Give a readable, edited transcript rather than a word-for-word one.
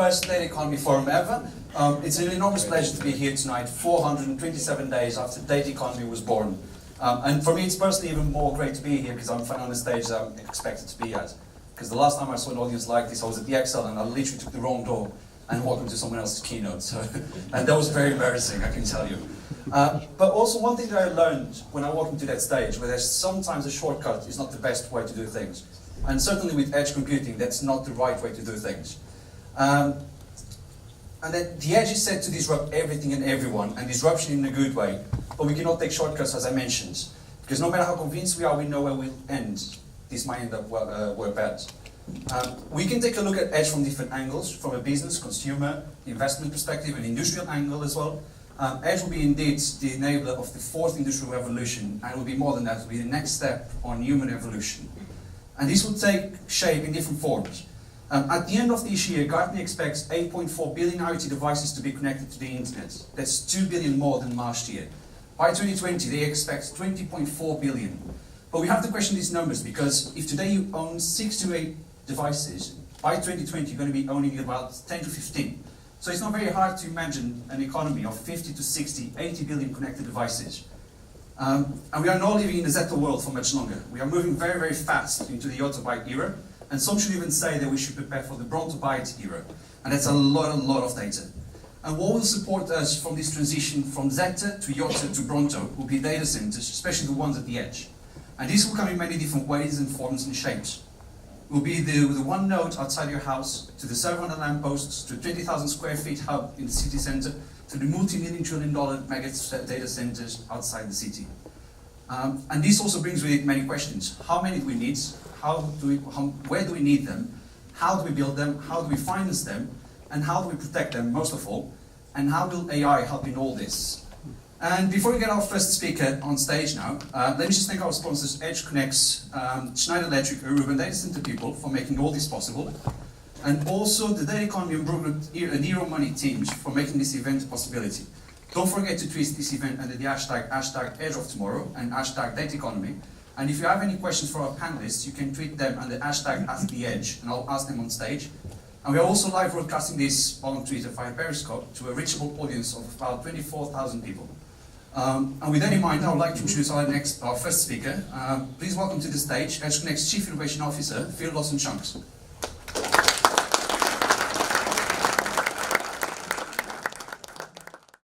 first Data Economy Forum ever. It's an enormous pleasure to be here tonight, 427 days after Data Economy was born. And for me, it's personally even more great to be here because I'm finally on the stage that I'm expected to be at. Because the last time I saw an audience like this, I was at the Excel and I literally took the wrong door and walked into someone else's keynote. So, and that was very embarrassing, I can tell you. But also one thing that I learned when I walked into that stage, where there's sometimes a shortcut is not the best way to do things. And certainly with edge computing, that's not the right way to do things. And then the edge is set to disrupt everything and everyone, and disruption in a good way. But we cannot take shortcuts, as I mentioned. Because no matter how convinced we are, we know where we'll end. This might end up where bad. We can take a look at edge from different angles, from a business, consumer, investment perspective, an industrial angle as well. Edge will be indeed the enabler of the fourth industrial revolution, and it will be more than that, it will be the next step on human evolution. And this will take shape in different forms. At the end of this year, Gartner expects 8.4 billion IoT devices to be connected to the internet. That's 2 billion more than last year. By 2020, they expect 20.4 billion. But we have to question these numbers because if today you own 6 to 8 devices, by 2020 you're going to be owning about 10 to 15. So it's not very hard to imagine an economy of 50 to 60, 80 billion connected devices. And we are not living in the Zeta world for much longer. We are moving very, very fast into the Yottabyte era. And some should even say that we should prepare for the Brontobyte era. And that's a lot of data. And what will support us from this transition from Zeta to Yotta to Bronto will be data centers, especially the ones at the edge. And these will come in many different ways and forms and shapes. It will be the one node outside your house, to the server on the lampposts, to 20,000 square feet hub in the city center, to the multi-million trillion dollar mega data centers outside the city. And this also brings with it many questions. How many do we need? Where do we need them? How do we build them? How do we finance them? And how do we protect them, most of all? And how will AI help in all this? And before we get our first speaker on stage now, let me just thank our sponsors, EdgeConneX, Schneider Electric, Aruba Data Center people for making all this possible. And also the Data Economy and Nero Money teams for making this event a possibility. Don't forget to tweet this event under the hashtag #EdgeOfTomorrow and #DataEconomy. And if you have any questions for our panelists, you can tweet them under #AskTheEdge, and I'll ask them on stage. And we are also live broadcasting this on Twitter via Periscope to a reachable audience of about 24,000 people. And with that in mind, I would like to introduce our first speaker. Please welcome to the stage EdgeConneX Chief Innovation Officer, Phil Lawson-Chunks.